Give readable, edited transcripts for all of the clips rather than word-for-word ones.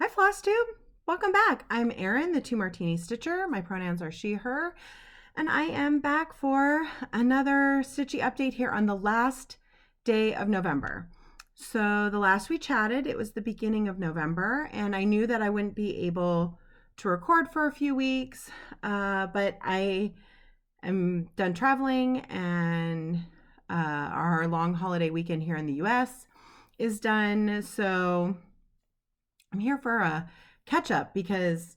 Hi Flosstube! Welcome back. I'm Erin, the Two Martini Stitcher. My pronouns are she, her, and I am back for another Stitchy update here on the last day of November. So the last we chatted, it was the beginning of November, and I knew that I wouldn't be able to record for a few weeks, but I am done traveling, and our long holiday weekend here in the US is done. So I'm here for a catch up because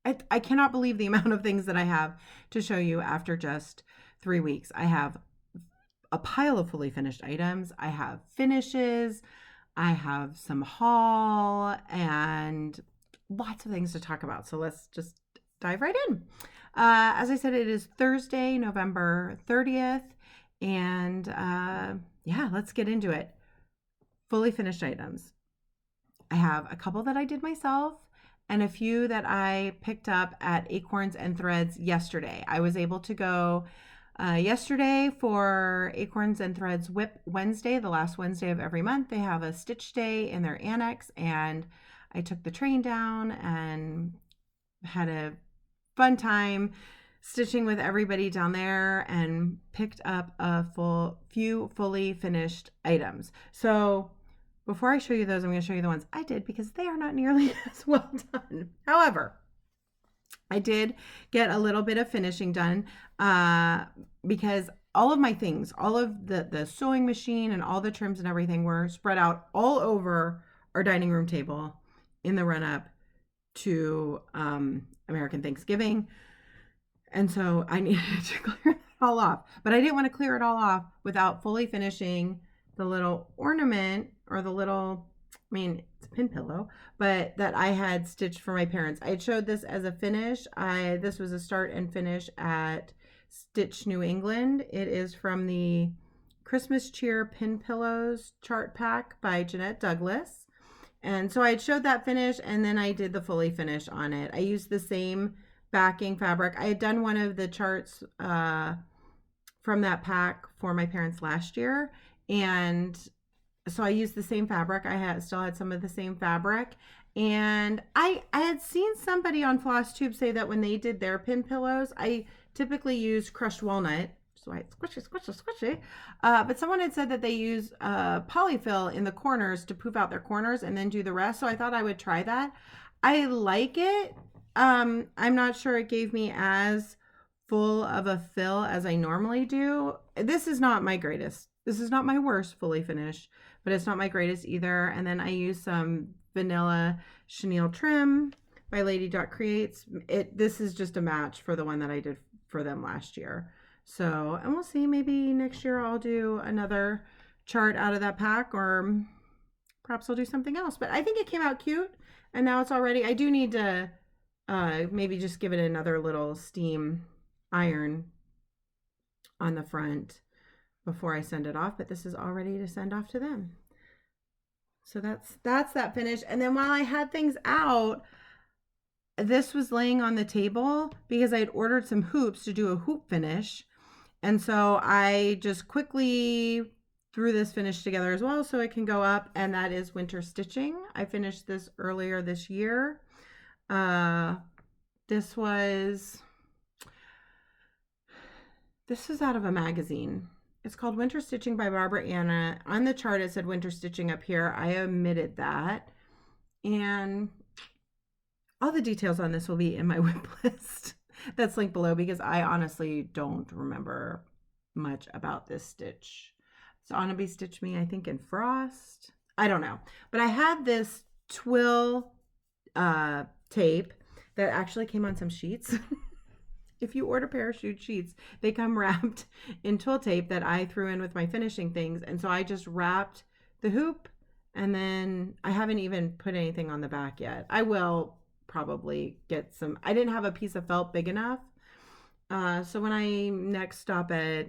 I cannot believe the amount of things that I have to show you after just 3 weeks. I have a pile of fully finished items. I have finishes. I have some haul and lots of things to talk about. So let's just dive right in. As I said, it is Thursday, November 30th. And yeah, let's get into it. Fully finished items. I have a couple that I did myself and a few that I picked up at Acorns and Threads yesterday. I was able to go yesterday for Acorns and Threads WIP Wednesday, the last Wednesday of every month. They have a stitch day in their annex, and I took the train down and had a fun time stitching with everybody down there and picked up a few fully finished items. So before I show you those, I'm going to show you the ones I did because they are not nearly as well done. However, I did get a little bit of finishing done because all of my things, all of the sewing machine and all the trims and everything were spread out all over our dining room table in the run up to American Thanksgiving. And so I needed to clear it all off. But I didn't want to clear it all off without fully finishing the little ornament or the little, it's a pin pillow, but that I had stitched for my parents. I had showed this as a finish. This was a start and finish at Stitch New England. It is from the Christmas Cheer Pin Pillows chart pack by Jeanette Douglas. And so I had showed that finish, and then I did the fully finish on it. I used the same backing fabric. I had done one of the charts from that pack for my parents last year, and so I used the same fabric. I still had some of the same fabric, and I had seen somebody on Flosstube say that when they did their pin pillows, I typically use crushed walnut, so I squishy. But someone had said that they use polyfill in the corners to poof out their corners and then do the rest. So I thought I would try that. I like it. I'm not sure it gave me as full of a fill as I normally do. This is not my greatest. This is not my worst fully finished, but it's not my greatest either. And then I use some vanilla chenille trim by Lady Creates. This is just a match for the one that I did for them last year. So, and we'll see, maybe next year I'll do another chart out of that pack, or perhaps I'll do something else. But I think it came out cute, and now it's all ready. I do need to maybe just give it another little steam iron on the front before I send it off, but this is all ready to send off to them. So that's that finish. And then while I had things out, this was laying on the table because I had ordered some hoops to do a hoop finish. And so I just quickly threw this finish together as well so it can go up, and that is winter stitching. I finished this earlier this year. This was out of a magazine. It's called Winter Stitching by Barbara Anna. On the chart it said winter stitching up here. I omitted that. And all the details on this will be in my WIP list that's linked below, because I honestly don't remember much about this stitch. It's Honaby stitched me, I think, in Frost. I don't know. But I had this twill tape that actually came on some sheets. If you order parachute sheets, they come wrapped in twill tape that I threw in with my finishing things. And so I just wrapped the hoop, and then I haven't even put anything on the back yet. I will probably get some. I didn't have a piece of felt big enough. So when I next stop at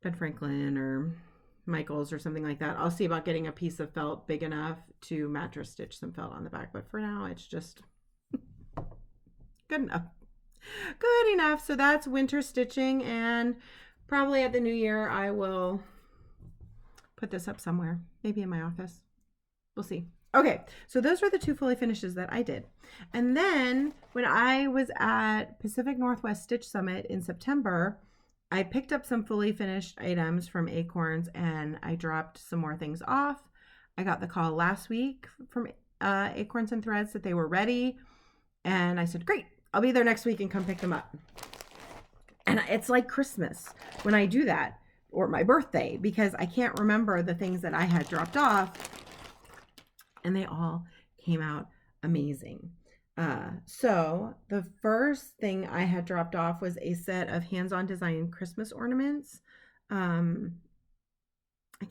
Ben Franklin or Michael's or something like that, I'll see about getting a piece of felt big enough to mattress stitch some felt on the back. But for now, it's just good enough. Good enough. So that's winter stitching, and probably at the new year I will put this up somewhere, maybe in my office. We'll see. Okay, so those were the 2 fully finishes that I did. And then when I was at Pacific Northwest Stitch Summit in September, I picked up some fully finished items from Acorns and I dropped some more things off. I got the call last week from Acorns and Threads that they were ready. And I said, great, I'll be there next week and come pick them up. And it's like Christmas when I do that, or my birthday, because I can't remember the things that I had dropped off. And they all came out amazing. So the first thing I had dropped off was a set of hands-on design Christmas ornaments. I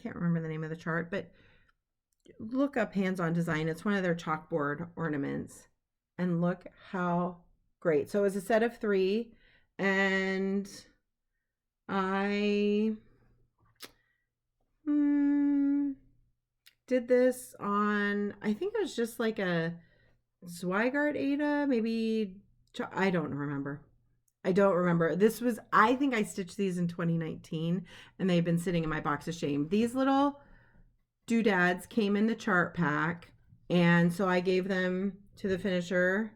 can't remember the name of the chart, but look up hands-on design. It's one of their chalkboard ornaments. And look how great. So it was a set of 3, and I did this on, I think it was just like a Zweigart Ada, maybe, I don't remember. This was, I think I stitched these in 2019 and they've been sitting in my box of shame. These little doodads came in the chart pack, and so I gave them to the finisher,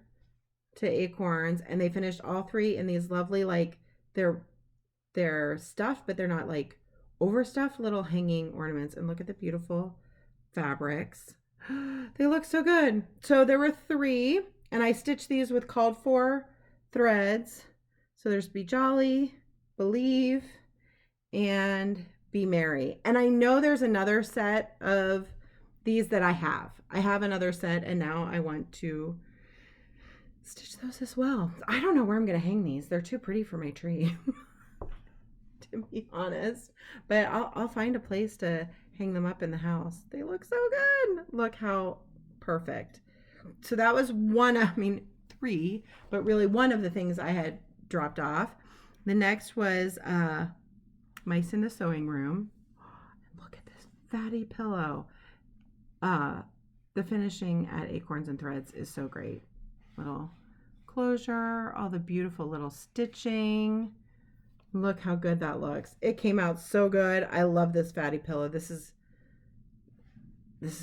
to Acorns, and they finished all 3 in these lovely, like, they're stuffed, but they're not like overstuffed little hanging ornaments. And look at the beautiful fabrics. They look so good. So there were 3, and I stitched these with called for threads. So there's Be Jolly, Believe, and Be Merry. And I know there's another set of these that I have. I have another set, and now I want to stitch those as well. I don't know where I'm going to hang these. They're too pretty for my tree, to be honest. But I'll find a place to hang them up in the house. They look so good. Look how perfect. So that was 3, but really one of the things I had dropped off. The next was Mice in the Sewing Room. Look at this fatty pillow. The finishing at Acorns and Threads is so great. Little closure, all the beautiful little stitching. Look how good that looks. It came out so good. I love this fatty pillow. This is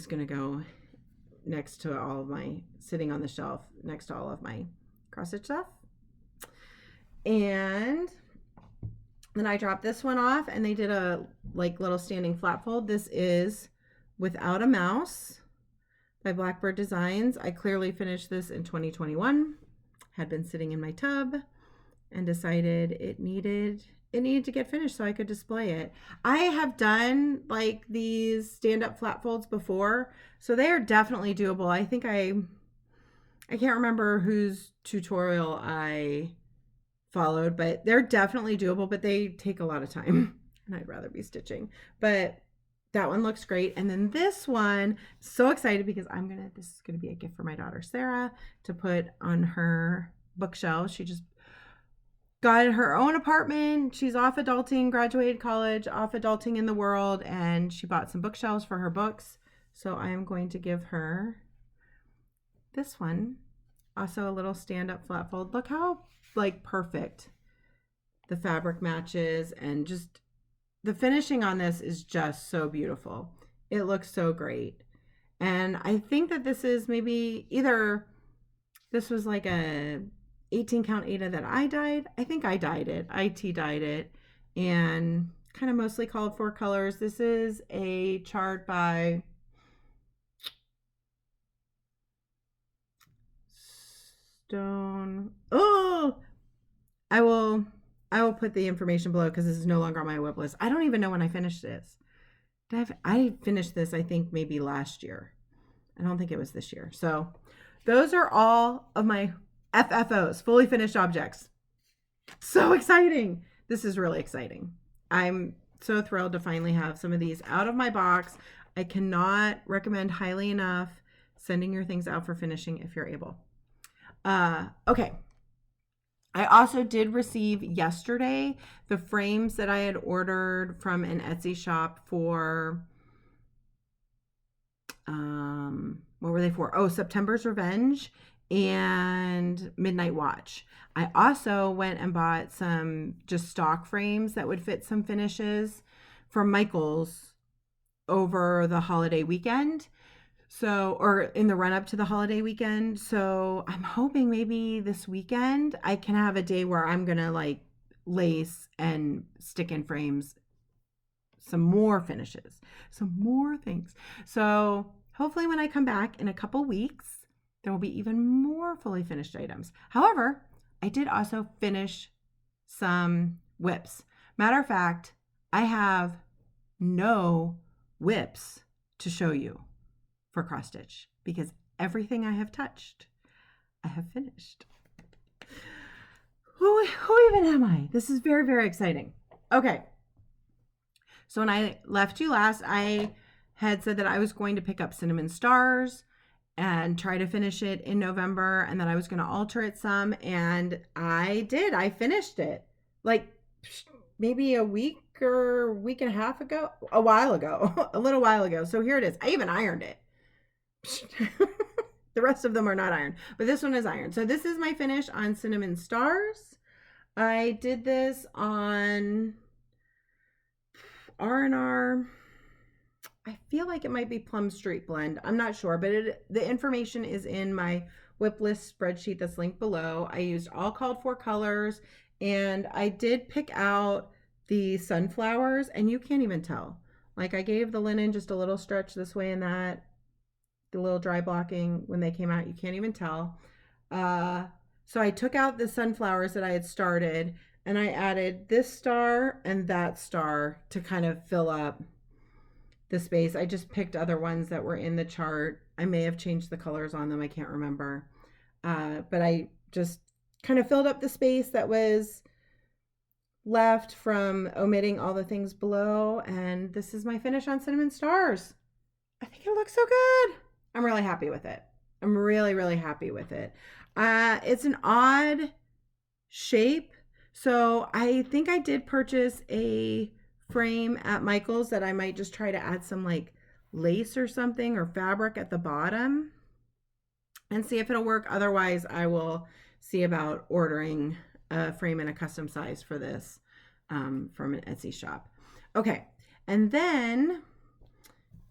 going to go next to all of my, sitting on the shelf next to all of my cross stitch stuff. And then I dropped this one off, and they did a like little standing flat fold. This is Without a Mouse by Blackbird Designs. I clearly finished this in 2021. Had been sitting in my tub and decided it needed to get finished so I could display it. I have done like these stand-up flat folds before, so they are definitely doable. I think I can't remember whose tutorial I followed, but they're definitely doable, but they take a lot of time and I'd rather be stitching. But that one looks great. And then this one, so excited because this is gonna be a gift for my daughter Sarah to put on her bookshelf. She just got her own apartment. She's off adulting, graduated college, off adulting in the world, and she bought some bookshelves for her books. So I am going to give her this one. Also a little stand-up flat fold. Look how like perfect the fabric matches, and just the finishing on this is just so beautiful. It looks so great. And I think that this is maybe either this was like a 18 count Ada that I dyed. I think I dyed it. IT dyed it, and kind of mostly called for colors. This is a chart by Stone. Oh, I will put the information below because this is no longer on my web list. I don't even know when I finished this. I finished this, I think maybe last year. I don't think it was this year. So those are all of my FFOs, fully finished objects. So exciting. This is really exciting. I'm so thrilled to finally have some of these out of my box. I cannot recommend highly enough sending your things out for finishing if you're able. Okay. I also did receive yesterday the frames that I had ordered from an Etsy shop for, what were they for? Oh, September's Revenge and Midnight Watch. I also went and bought some just stock frames that would fit some finishes from Michael's over the holiday weekend. So, or in the run up to the holiday weekend. So I'm hoping maybe this weekend I can have a day where I'm going to like lace and stick in frames some more finishes, some more things. So hopefully when I come back in a couple weeks, there will be even more fully finished items. However, I did also finish some WIPs. Matter of fact, I have no WIPs to show you for cross stitch because everything I have touched, I have finished. Who even am I? This is very, very exciting. Okay. So when I left you last, I had said that I was going to pick up Cinnamon Stars and try to finish it in November, and that I was going to alter it some, and I did. I finished it like maybe a week or week and a half ago, a while ago, a little while ago. So here it is. I even ironed it. The rest of them are not ironed, but this one is ironed. So this is my finish on Cinnamon Stars. I did this on R&R. I feel like it might be Plum Street Blend. I'm not sure, but the information is in my WIP list spreadsheet that's linked below. I used all called for colors, and I did pick out the sunflowers, and you can't even tell. Like I gave the linen just a little stretch this way and that, the little dry blocking when they came out, you can't even tell. So I took out the sunflowers that I had started, and I added this star and that star to kind of fill up the space. I just picked other ones that were in the chart. I may have changed the colors on them. I can't remember. But I just kind of filled up the space that was left from omitting all the things below. And this is my finish on Cinnamon Stars. I think it looks so good. I'm really happy with it. I'm really, really happy with it. It's an odd shape. So I think I did purchase a frame at Michael's that I might just try to add some like lace or something or fabric at the bottom and see if it'll work. Otherwise, I will see about ordering a frame in a custom size for this from an Etsy shop. Okay, and then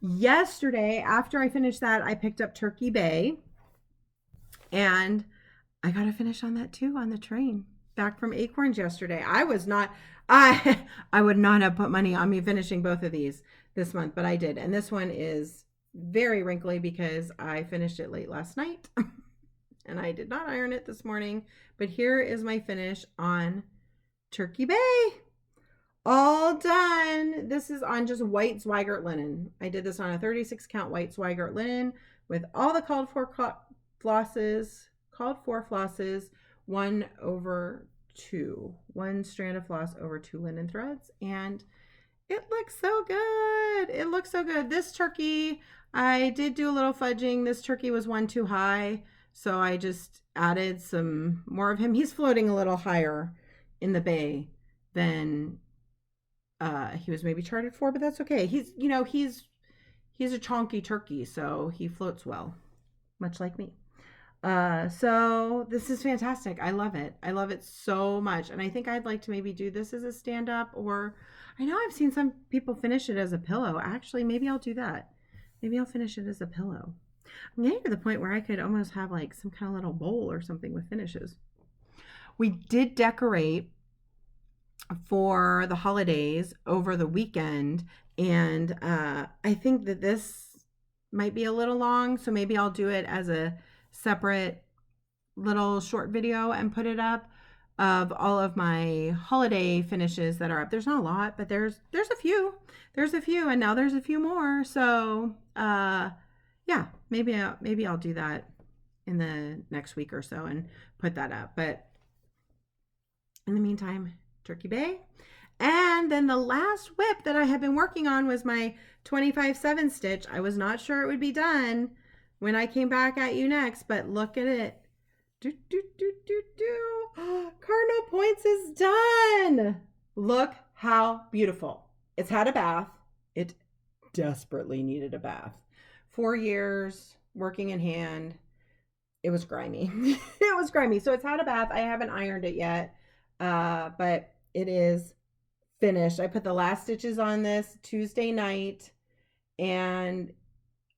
yesterday, after I finished that, I picked up Turkey Bay, and I got to finish on that too on the train back from Acorns yesterday. I would not have put money on me finishing both of these this month, but I did. And this one is very wrinkly because I finished it late last night and I did not iron it this morning. But here is my finish on Turkey Bay. All done. This is on just white Zweigart linen. I did this on a 36 count white Zweigart linen with all the called for flosses, 1/2, one strand of floss over 2 linen threads, and it looks so good. It looks so good. This turkey, I did do a little fudging. This turkey was one too high, so I just added some more of him. He's floating a little higher in the bay than he was maybe charted for, but that's okay. He's a chonky turkey, so he floats well, much like me. So this is fantastic. I love it. I love it so much. And I think I'd like to maybe do this as a stand-up, or I know I've seen some people finish it as a pillow. Actually, maybe I'll do that. Maybe I'll finish it as a pillow. I'm getting to the point where I could almost have like some kind of little bowl or something with finishes. We did decorate for the holidays over the weekend, and I think that this might be a little long, so maybe I'll do it as a separate little short video and put it up of all of my holiday finishes that are up. There's not a lot, but there's a few, and now there's a few more. So yeah, maybe I'll do that in the next week or so and put that up. But in the meantime, Turkey Bay. And then the last WIP that I had been working on was my 25/7 stitch. I was not sure it would be done when I came back at you next, but look at it. Cardinal Points is done. Look how beautiful. It's had a bath. It desperately needed a bath. 4 years working in hand. It was grimy. It was grimy. So it's had a bath. I haven't ironed it yet, but it is finished. I put the last stitches on this Tuesday night, and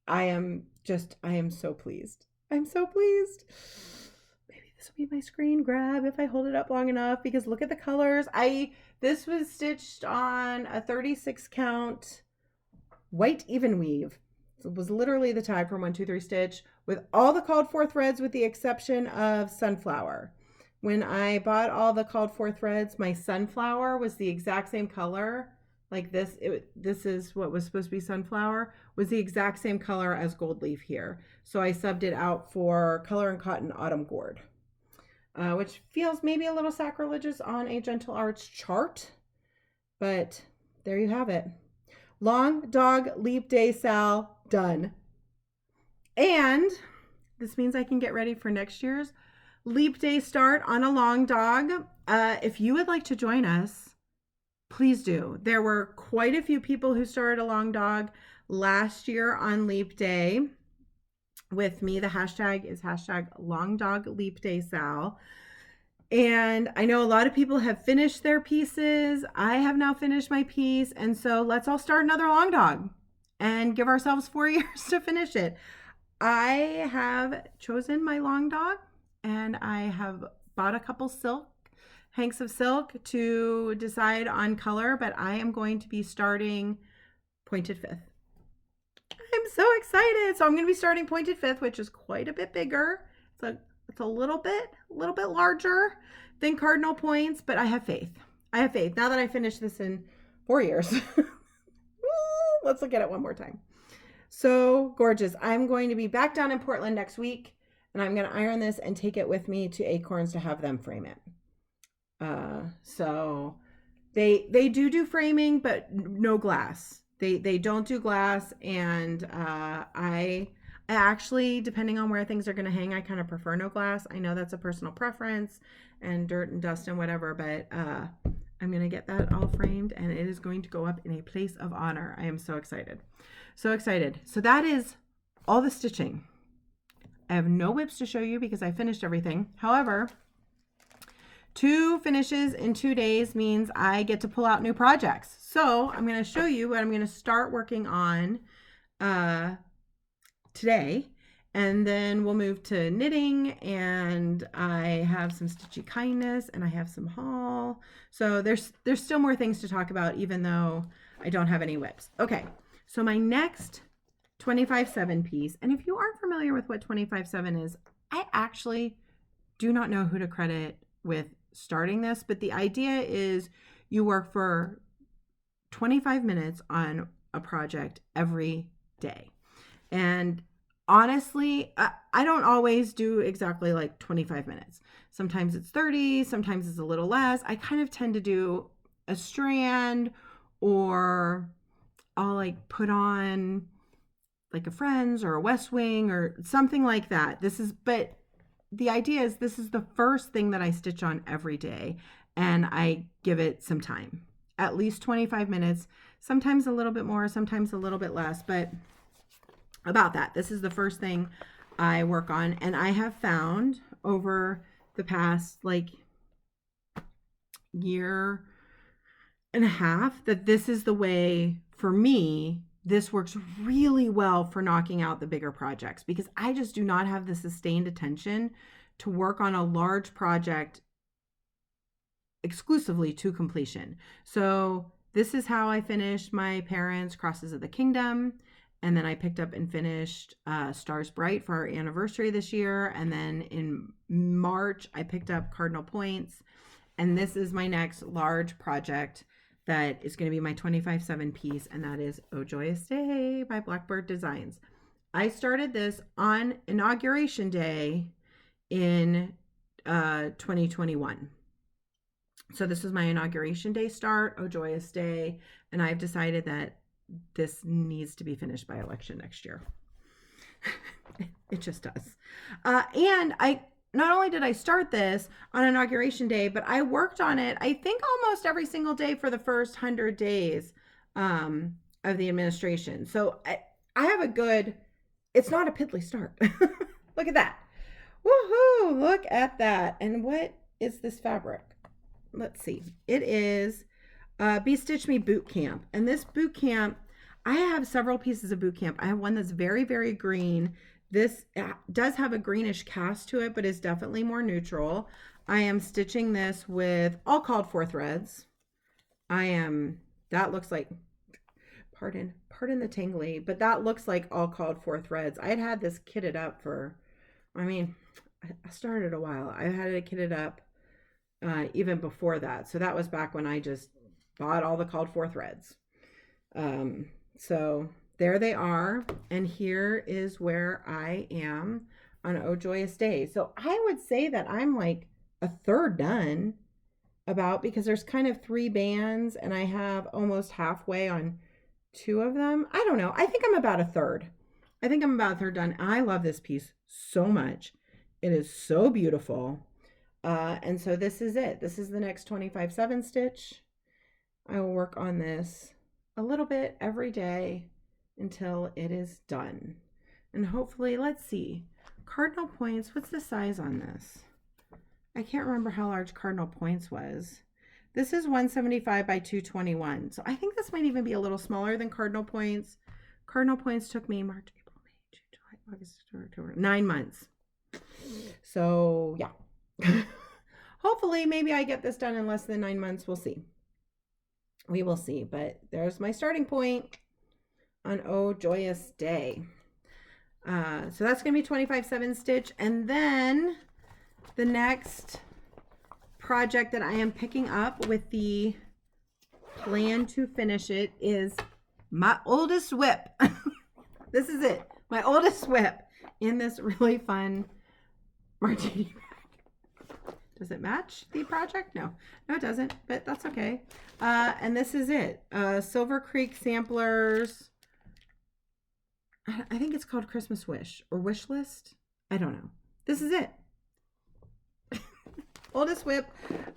I am just, I am so pleased. I'm so pleased. Maybe this will be my screen grab if I hold it up long enough, because look at the colors. This was stitched on a 36 count white even weave. It was literally the tag from 123 Stitch with all the called for threads with the exception of sunflower. When I bought all the called for threads, my sunflower was the exact same color. Like this, this is what was supposed to be sunflower, was the exact same color as gold leaf here. So I subbed it out for Color and Cotton Autumn Gourd, which feels maybe a little sacrilegious on a Gentle Arts chart, but there you have it. Long Dog Leap Day Sal, done. And this means I can get ready for next year's Leap Day start on a long dog. If you would like to join us, please do. There were quite a few people who started a long dog last year on Leap Day with me. The hashtag is hashtag Long Dog Leap Day Sal. And I know a lot of people have finished their pieces. I have now finished my piece. And so let's all start another long dog and give ourselves 4 years to finish it. I have chosen my long dog and I have bought a couple hanks of silk to decide on color, but I am going to be starting Pointed Fifth. I'm so excited. So I'm going to be starting Pointed Fifth, which is quite a bit bigger. It's a little bit larger than Cardinal Points, but I have faith. I have faith. Now that I finished this in 4 years, let's look at it one more time. So gorgeous. I'm going to be back down in Portland next week, and I'm going to iron this and take it with me to Acorns to have them frame it. So they do framing, but no glass. They don't do glass, and I actually, depending on where things are going to hang, I kind of prefer no glass. I know that's a personal preference and dirt and dust and whatever, but I'm going to get that all framed and it is going to go up in a place of honor. I am so excited. So excited. So that is all the stitching. I have no WIPs to show you because I finished everything. However, 2 finishes in 2 days means I get to pull out new projects. So I'm going to show you what I'm going to start working on today, and then we'll move to knitting, and I have some Stitchy Kindness and I have some haul. So there's still more things to talk about even though I don't have any WIPs. Okay, so my next 25/7 piece, and if you aren't familiar with what 25/7 is, I actually do not know who to credit with starting this, but the idea is you work for 25 minutes on a project every day. And honestly, I don't always do exactly like 25 minutes. Sometimes it's 30, sometimes it's a little less. I kind of tend to do a strand, or I'll like put on like a Friends or a West Wing or something like that. But the idea is this is the first thing that I stitch on every day, and I give it some time, at least 25 minutes, sometimes a little bit more, sometimes a little bit less, but about that. This is the first thing I work on, and I have found over the past like year and a half that this is the way for me. This works really well for knocking out the bigger projects because I just do not have the sustained attention to work on a large project exclusively to completion. So this is how I finished my parents' Crosses of the Kingdom. And then I picked up and finished Stars Bright for our anniversary this year. And then in March, I picked up Cardinal Points. And this is my next large project that is going to be my 25/7 piece, and that is Oh Joyous Day by Blackbird Designs. I started this on Inauguration Day in 2021. So this was my Inauguration Day start, Oh Joyous Day, and I've decided that this needs to be finished by election next year. It just does. And not only did I start this on Inauguration Day, but I worked on it, I think, almost every single day for the first 100 days of the administration. So I have a good, it's not a piddly start. Look at that. Woohoo! Look at that. And what is this fabric? Let's see. It is Be Stitch Me Boot Camp. And this boot camp, I have several pieces of Boot Camp. I have one that's very, very green. This does have a greenish cast to it, but is definitely more neutral. I am stitching this with all called for threads. That looks like, pardon the tingly, but that looks like all called for threads. I had this kitted up for, I started a while. I had it kitted up even before that. So that was back when I just bought all the called for threads. So there they are. And here is where I am on Oh Joyous Day. So I would say that I'm like a third done because there's kind of 3 bands and I have almost halfway on 2 of them. I don't know. I think I'm about a third. Done. I love this piece so much. It is so beautiful. And so this is it. This is the next 25/7 stitch. I will work on this a little bit every day until it is done. And hopefully, let's see, cardinal points, what's the size on this? I can't remember how large cardinal points was. This is 175 by 221. So I think this might even be a little smaller than cardinal points. Cardinal points took me March, April, May, June, July, August, September, October, 9 months. So yeah, hopefully maybe I get this done in less than 9 months. We'll see. We will see, but there's my starting point on Oh Joyous Day. So that's going to be 25/7 stitch. And then the next project that I am picking up with the plan to finish it is my oldest WIP. This is it. My oldest WIP in this really fun martini bag. Does it match the project? No, it doesn't, but that's okay. And this is it. Silver Creek Samplers. I think it's called Christmas Wish or Wish List. I don't know. This is it. Oldest WIP.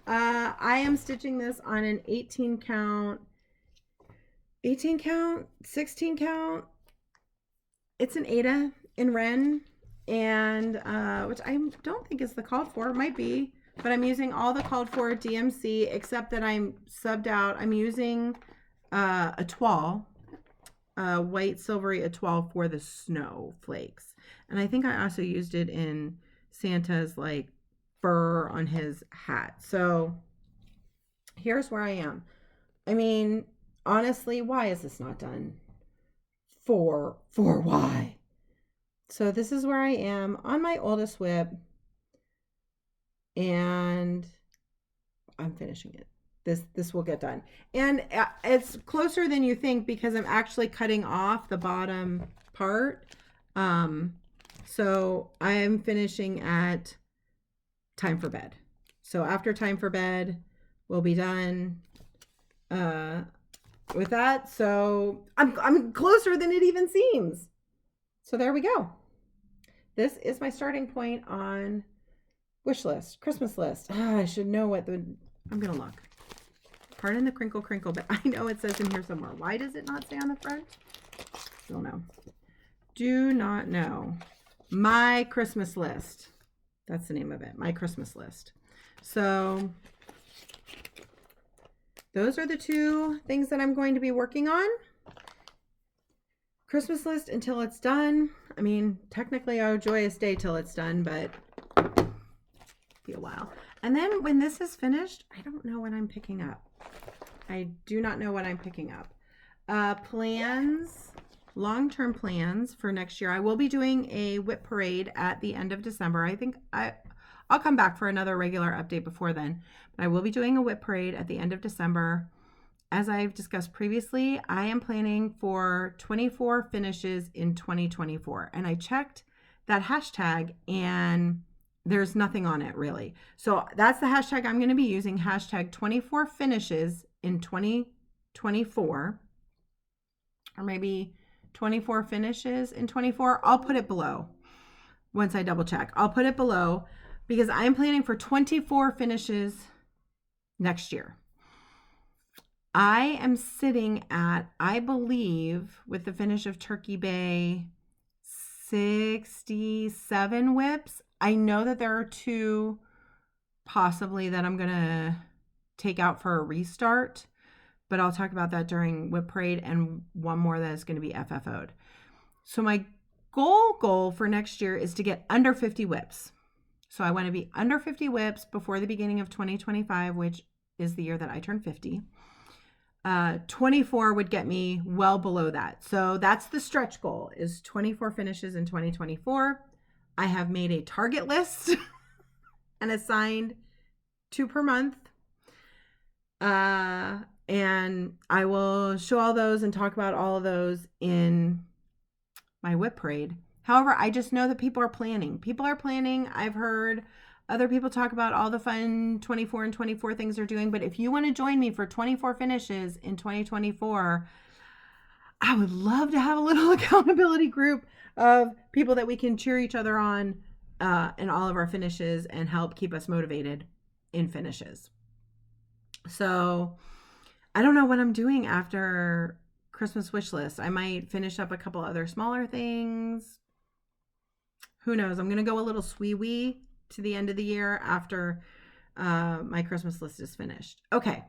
I am stitching this on an 18 count, 16 count. It's an Ada in Ren, and which I don't think is the called for. It might be, but I'm using all the called for DMC except that I'm subbed out. I'm using a toile, white silvery etoile for the snowflakes, and I think I also used it in Santa's like fur on his hat. So here's where I am. I mean, honestly, why is this not done? For why? So this is where I am on my oldest WIP, and I'm finishing it. This will get done, and it's closer than you think because I'm actually cutting off the bottom part. So I am finishing at time for bed. So after time for bed, we'll be done with that. So I'm closer than it even seems. So there we go. This is my starting point on wish list, Christmas list. I should know what I'm gonna look. Pardon the crinkle, but I know it says in here somewhere. Why does it not say on the front? Don't know. Do not know. My Christmas list. That's the name of it. My Christmas list. So those are the 2 things that I'm going to be working on. Christmas list until it's done. I mean, technically Oh Joyous Day till it's done, but be a while. And then when this is finished, I don't know what I'm picking up. I do not know what I'm picking up. Plans, long-term plans for next year. I will be doing a WIP parade at the end of December. I think I'll come back for another regular update before then. But I will be doing a WIP parade at the end of December. As I've discussed previously, I am planning for 24 finishes in 2024. And I checked that hashtag and there's nothing on it really. So that's the hashtag I'm going to be using, hashtag 24 finishes in 2024. Or maybe 24 finishes in 24. I'll put it below once I double check. I'll put it below because I'm planning for 24 finishes next year. I am sitting at, I believe, with the finish of Turkey Bay, 67 WIPs. I know that there are 2 possibly that I'm going to take out for a restart, but I'll talk about that during WIP Parade, and one more that is going to be FFO'd. So my goal for next year is to get under 50 WIPs. So I want to be under 50 WIPs before the beginning of 2025, which is the year that I turn 50. 24 would get me well below that. So that's the stretch goal, is 24 finishes in 2024. I have made a target list and assigned 2 per month. And I will show all those and talk about all of those in my WIP Parade. However, I just know that people are planning. I've heard other people talk about all the fun 24 and 24 things they're doing. But if you want to join me for 24 finishes in 2024, I would love to have a little accountability group of people that we can cheer each other on in all of our finishes and help keep us motivated in finishes. So I don't know what I'm doing after Christmas wish list. I might finish up a couple other smaller things. Who knows? I'm going to go a little swee-wee to the end of the year after my Christmas list is finished. Okay.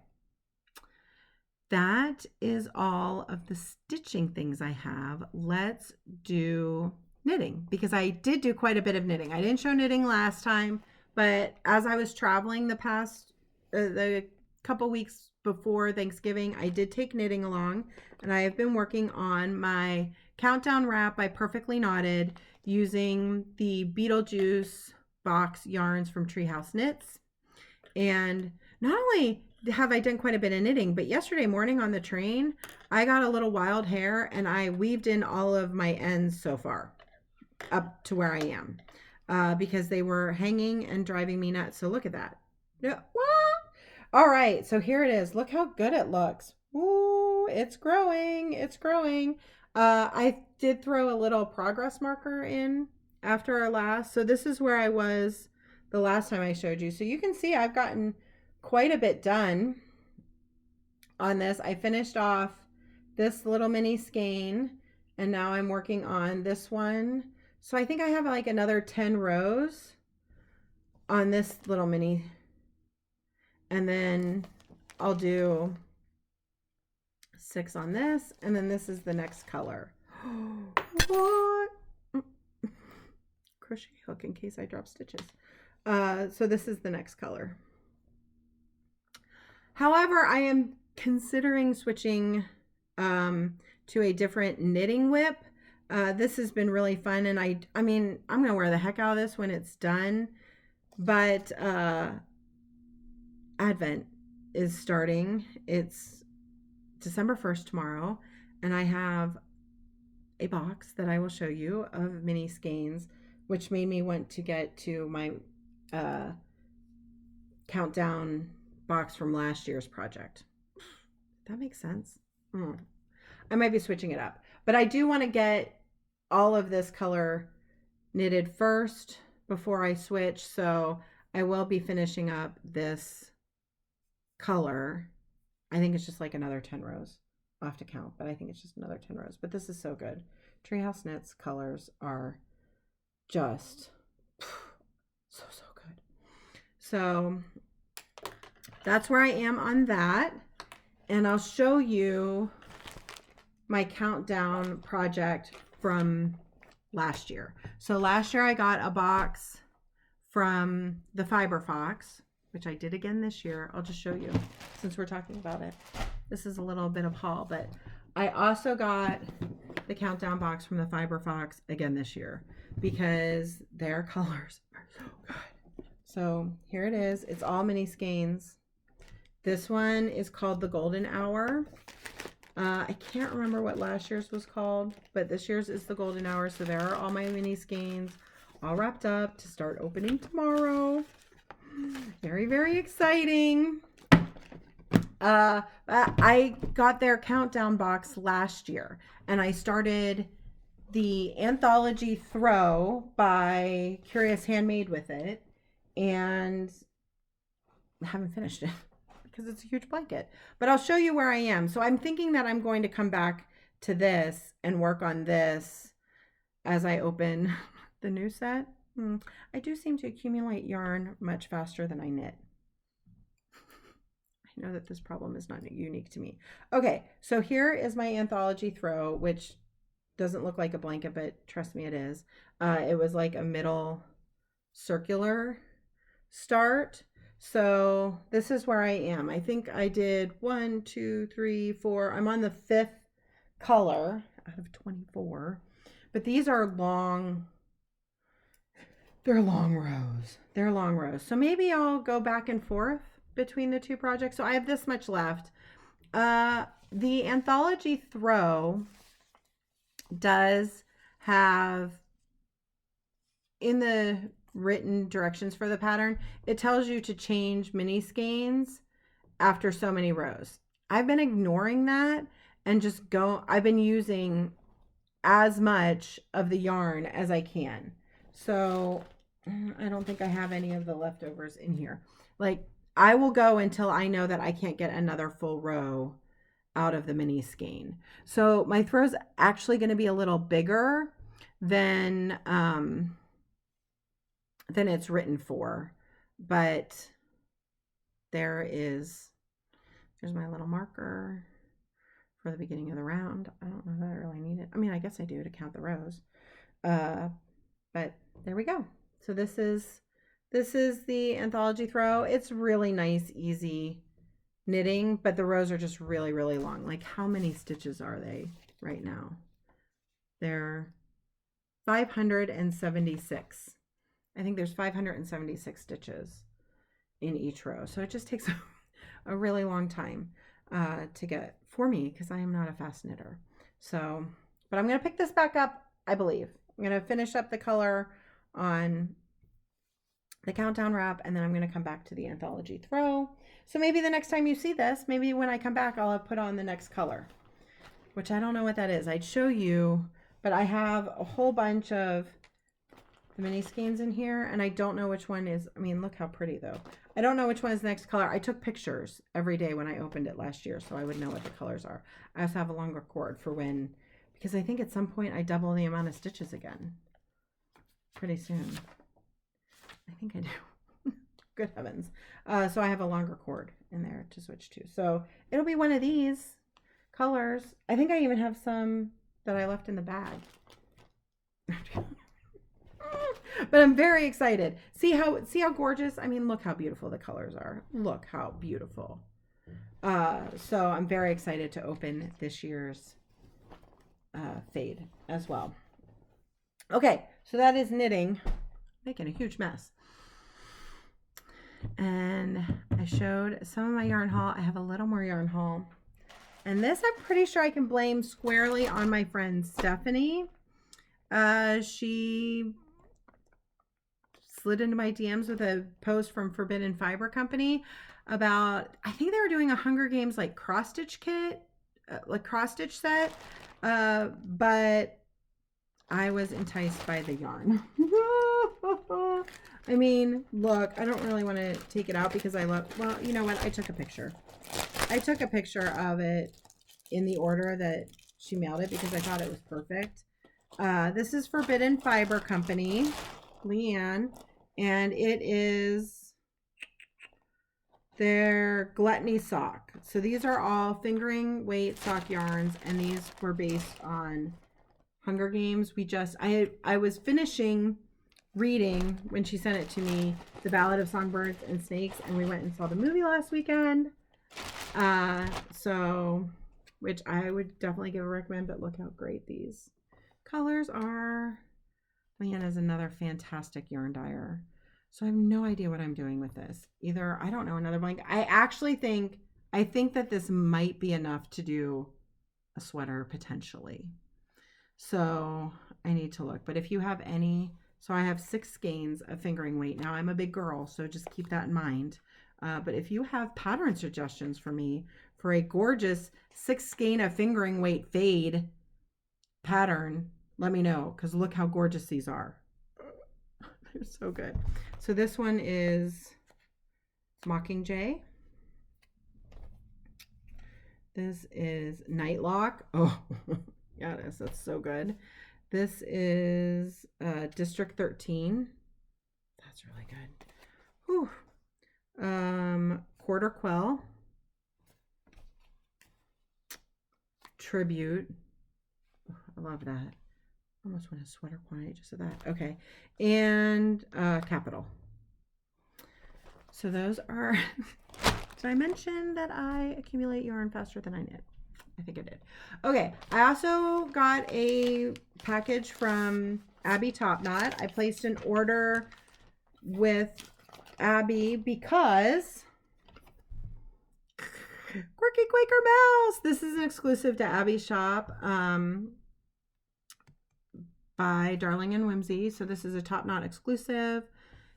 That is all of the stitching things I have. Let's do knitting, because I did do quite a bit of knitting. I didn't show knitting last time, but as I was traveling the couple weeks before Thanksgiving, I did take knitting along, and I have been working on my countdown wrap by Perfectly Knotted using the Beetlejuice box yarns from Treehouse Knits. And not only have I done quite a bit of knitting, but yesterday morning on the train, I got a little wild hair and I weaved in all of my ends so far up to where I am because they were hanging and driving me nuts. So look at that. Yeah. All right, so here it is. Look how good it looks. Ooh, it's growing. It's growing. I did throw a little progress marker in after our last. So this is where I was the last time I showed you. So you can see I've gotten quite a bit done on this. I finished off this little mini skein, and now I'm working on this one. So I think I have like another 10 rows on this little mini, and then I'll do 6 on this, and then this is the next color. What? Crochet hook in case I drop stitches. So this is the next color. However, I am considering switching to a different knitting whip. This has been really fun, and I mean, I'm gonna wear the heck out of this when it's done, but Advent is starting. It's December 1st tomorrow, and I have a box that I will show you of mini skeins, which made me want to get to my countdown box from last year's project. That makes sense. I might be switching it up, but I do want to get all of this color knitted first before I switch. So I will be finishing up this color. I think it's just like another 10 rows. I'll have to count, but I think it's just another 10 rows. But this is so good. Treehouse Knits colors are just so good. So that's where I am on that. And I'll show you my countdown project from last year. So last year I got a box from the Fiber Fox, which I did again this year. I'll just show you since we're talking about it. This is a little bit of haul, but I also got the countdown box from the Fiber Fox again this year because their colors are so good. So here it is. It's all mini skeins. This one is called the Golden Hour. I can't remember what last year's was called, but this year's is the Golden Hour. So there are all my mini skeins all wrapped up to start opening tomorrow. Very, very exciting. I got their countdown box last year, and I started the anthology throw by Curious Handmade with it, and I haven't finished it because it's a huge blanket, but I'll show you where I am. So I'm thinking that I'm going to come back to this and work on this as I open the new set. I do seem to accumulate yarn much faster than I knit. I know that this problem is not unique to me. Okay, so here is my anthology throw, which doesn't look like a blanket, but trust me, it is. It was like a middle circular start. So this is where I am. I think I did 1, 2, 3, 4. I'm on the 5th color out of 24. But these are long. They're long rows. They're long rows. So maybe I'll go back and forth between the two projects. So I have this much left. The anthology throw does have, in the written directions for the pattern, it tells you to change mini skeins after so many rows. I've been ignoring that and just I've been using as much of the yarn as I can. So I don't think I have any of the leftovers in here. Like, I will go until I know that I can't get another full row out of the mini skein. So my throw's actually going to be a little bigger than it's written for, but here's my little marker for the beginning of the round. I don't know that I really need it. I mean, I guess I do to count the rows, but there we go. So this is the anthology throw. It's really nice, easy knitting, but the rows are just really, really long. Like, how many stitches are they right now? They're 576. I think there's 576 stitches in each row. So it just takes a really long time to get for me, because I am not a fast knitter. So, but I'm going to pick this back up, I believe. I'm going to finish up the color on the countdown wrap, and then I'm going to come back to the anthology throw. So maybe the next time you see this, maybe when I come back, I'll have put on the next color, which I don't know what that is. I'd show you, but I have a whole bunch of the mini skeins in here, and I don't know which one is. I mean, look how pretty though. I don't know which one is the next color. I took pictures every day when I opened it last year, so I would know what the colors are. I also have a longer cord for when, because I think at some point I double the amount of stitches again pretty soon. I think I do. Good heavens. So I have a longer cord in there to switch to. So it'll be one of these colors. I think I even have some that I left in the bag. But I'm very excited. See how gorgeous? I mean, look how beautiful the colors are. Look how beautiful. So I'm very excited to open this year's fade as well. Okay, so that is knitting. Making a huge mess. And I showed some of my yarn haul. I have a little more yarn haul. And this I'm pretty sure I can blame squarely on my friend Stephanie. She slid into my DMs with a post from Forbidden Fiber Company about, I think they were doing a Hunger Games like cross stitch kit, like cross stitch set, but I was enticed by the yarn. I mean, look, I don't really want to take it out because I love, well, you know what? I took a picture. I took a picture of it in the order that she mailed it because I thought it was perfect. This is Forbidden Fiber Company, Leanne, and it is their Gluttony sock. So these are all fingering weight sock yarns, and these were based on Hunger Games. I was finishing reading when she sent it to me, The Ballad of Songbirds and Snakes, and we went and saw the movie last weekend. So, which I would definitely give a recommend, but look how great these colors are. Leanne is another fantastic yarn dyer. So I have no idea what I'm doing with this. Either, I don't know, another blanket. I think that this might be enough to do a sweater potentially. So I need to look. But if you have any, so I have 6 skeins of fingering weight. Now I'm a big girl, so just keep that in mind. But if you have pattern suggestions for me for a gorgeous 6 skein of fingering weight fade pattern, let me know, because look how gorgeous these are. They're so good. So this one is Mockingjay. This is Nightlock. Oh, yes, that's so good. This is District 13. That's really good. Whew. Quarter Quell. tribute. Oh, I love that. Almost want a sweater quantity just of that. Okay. And capital. So those are, did I mention that I accumulate yarn faster than I knit? I think I did. Okay. I also got a package from Abby Topknot. I placed an order with Abby because Quirky Quaker Mouse. This is an exclusive to Abby's shop by Darling and Whimsy. So this is a Topknot exclusive.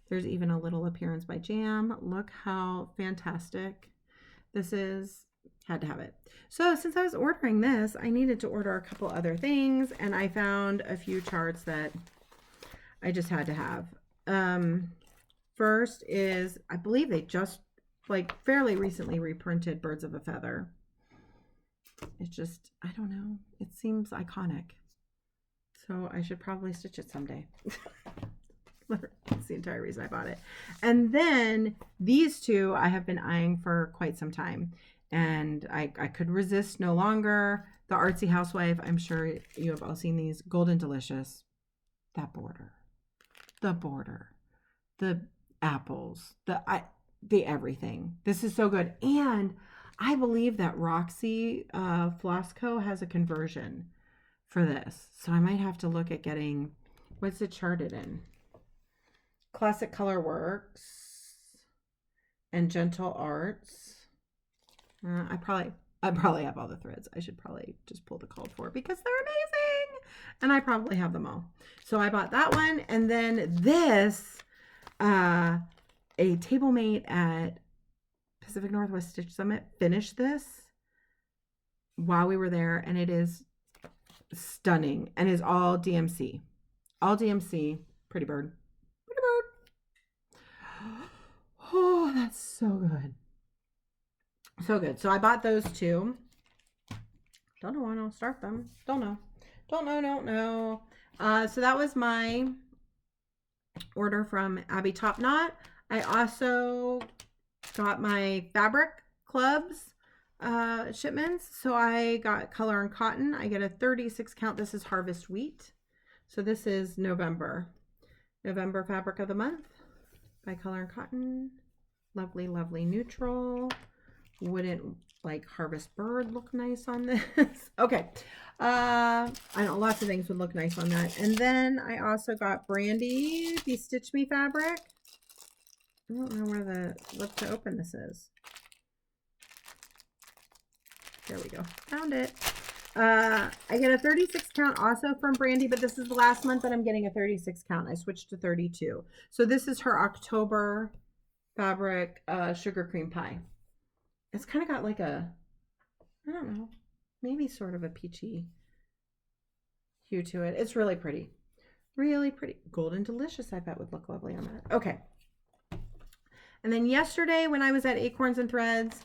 There's even a little appearance by Jam. Look how fantastic this is. Had to have it. So since I was ordering this, I needed to order a couple other things, and I found a few charts that I just had to have. First is, I believe they just like fairly recently reprinted Birds of a Feather. It's just, I don't know. It seems iconic. So I should probably stitch it someday. That's the entire reason I bought it. And then these two I have been eyeing for quite some time. And I could resist no longer. The Artsy Housewife, I'm sure you have all seen these. Golden Delicious. That border. The border. The apples. The everything. This is so good. And I believe that Roxy Floss Co. has a conversion for this. So I might have to look at getting, what's it charted in? Classic Color Works and Gentle Arts. I probably have all the threads. I should probably just pull the called for because they're amazing. And I probably have them all. So I bought that one. And then this, a table mate at Pacific Northwest Stitch Summit finished this while we were there. And it is stunning and is all DMC. All DMC. Pretty bird. Pretty bird. Oh, that's so good. So good. So I bought those two. Don't know when I'll start them. Don't know. So that was my order from Abby Topknot. I also got my fabric clubs shipments. So I got Color and Cotton. I get a 36 count. This is Harvest Wheat. So this is November Fabric of the Month by Color and Cotton. Lovely, lovely neutral. Wouldn't like Harvest Bird look nice on this? Okay. I know lots of things would look nice on that. And then I also got Brandy, the Stitch Me fabric. I don't know where what to open this is. There we go. Found it. I get a 36 count also from Brandy, but this is the last month that I'm getting a 36 count. I switched to 32. So this is her October fabric sugar cream pie. It's kind of got like a, I don't know, maybe sort of a peachy hue to it. It's really pretty. Really pretty. Golden Delicious, I bet, would look lovely on that. Okay. And then yesterday when I was at Acorns and Threads,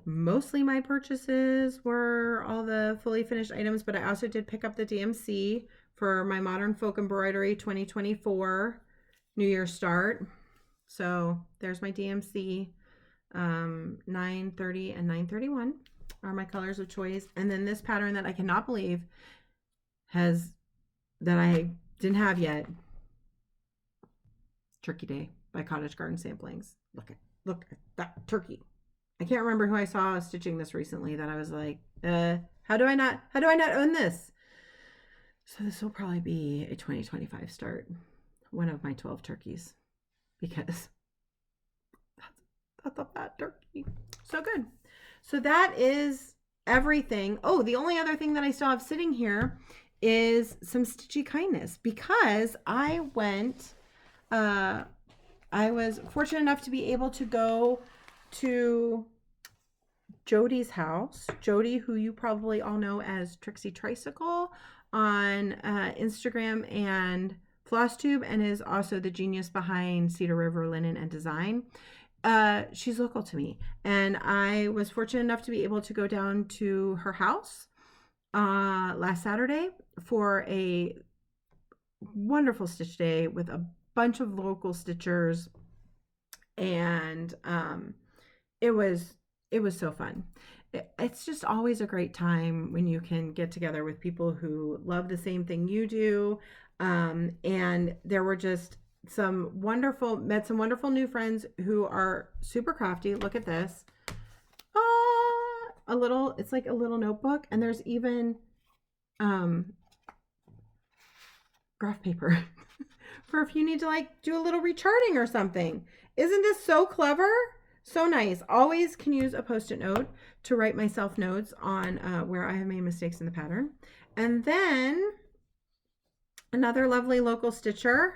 mostly my purchases were all the fully finished items, but I also did pick up the DMC for my Modern Folk Embroidery 2024 New Year start. So there's my DMC. 930 and 931 are my colors of choice. And then this pattern that I cannot believe that I didn't have yet. Turkey Day by Cottage Garden Samplings. Look at that turkey. I can't remember who I saw stitching this recently that I was like, how do I not own this? So this will probably be a 2025 start. One of my 12 turkeys, because that's a fat turkey. So good. So that is everything. Oh, the only other thing that I still have sitting here is some Stitchy Kindness, because I was fortunate enough to be able to go to Jody's house. Jody, who you probably all know as Trixie Tricycle on Instagram and Flosstube, and is also the genius behind Cedar River Linen and Design. She's local to me, and I was fortunate enough to be able to go down to her house last Saturday for a wonderful stitch day with a bunch of local stitchers, and it was so fun. It's just always a great time when you can get together with people who love the same thing you do. And there were just met some wonderful new friends who are super crafty. Look at this. It's like a little notebook, and there's even graph paper for if you need to like do a little recharting or something. Isn't this so clever? So nice. Always can use a Post-it note to write myself notes on where I have made mistakes in the pattern. And then another lovely local stitcher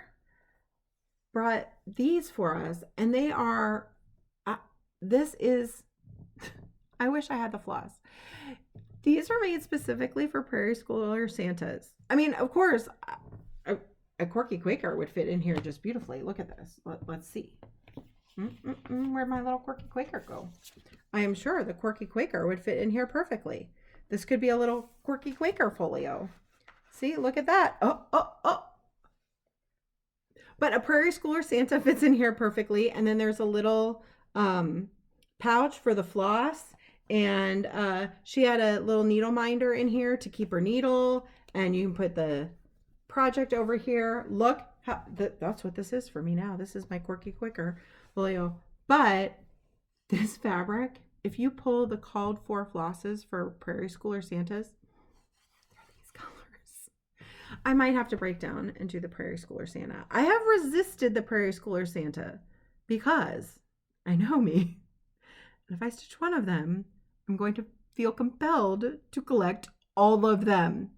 brought these for us, and they are, this is, I wish I had the floss. These are made specifically for Prairie Schooler Santas. I mean, of course, a quirky Quaker would fit in here just beautifully. Look at this. Let's see. Where'd my little quirky Quaker go? I am sure the quirky Quaker would fit in here perfectly. This could be a little quirky Quaker folio. See, look at that. Oh. But a Prairie Schooler Santa fits in here perfectly. And then there's a little pouch for the floss. And she had a little needle minder in here to keep her needle. And you can put the project over here. Look, that's what this is for me now. This is my quirky Quaker folio. But this fabric, if you pull the called for flosses for Prairie Schooler Santas, they're these colors. I might have to break down and do the Prairie Schooler Santa. I have resisted the Prairie Schooler Santa because I know me. And if I stitch one of them, I'm going to feel compelled to collect all of them.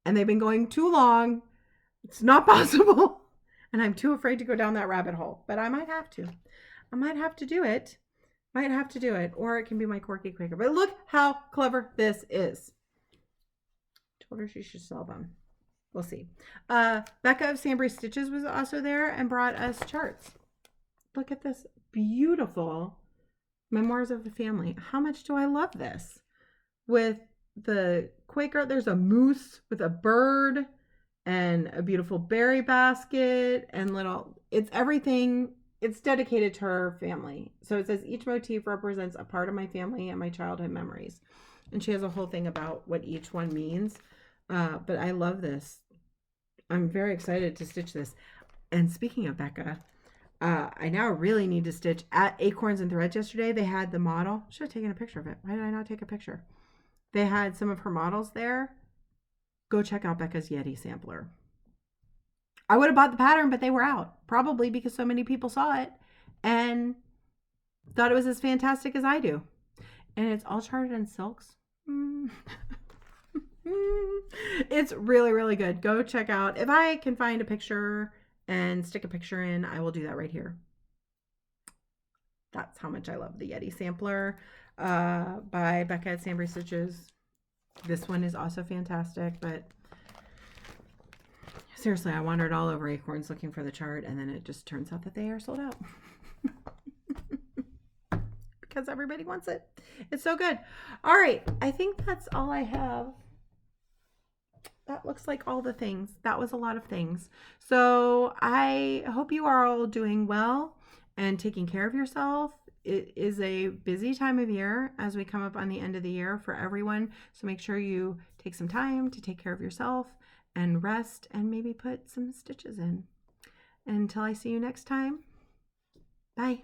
And they've been going too long. It's not possible. And I'm too afraid to go down that rabbit hole. But I might have to. I might have to do it. Might have to do it. Or it can be my quirky Quaker. But look how clever this is. Told her she should sell them. We'll see. Becca of Sambry Stitches was also there and brought us charts. Look at this beautiful Memoirs of the Family. How much do I love this? With the Quaker, there's a moose with a bird and a beautiful berry basket and it's everything. It's dedicated to her family. So it says each motif represents a part of my family and my childhood memories. And she has a whole thing about what each one means. But I love this. I'm very excited to stitch this. And speaking of Becca, I now really need to stitch at Acorns and Threads yesterday. They had the model. Should have taken a picture of it. Why did I not take a picture? They had some of her models there. Go check out Becca's Yeti sampler. I would have bought the pattern, but they were out. Probably because so many people saw it and thought it was as fantastic as I do. And it's all charted in silks. It's really, really good. Go check out. If I can find a picture and stick a picture in, I will do that right here. That's how much I love the Yeti sampler by Becca at Sambry Stitches. This one is also fantastic, but seriously, I wandered all over Acorns looking for the chart, and then it just turns out that they are sold out. Because everybody wants it. It's so good. All right, I think that's all I have. That looks like all the things. That was a lot of things. So I hope you are all doing well and taking care of yourself. It is a busy time of year as we come up on the end of the year for everyone. So make sure you take some time to take care of yourself and rest and maybe put some stitches in. Until I see you next time, bye.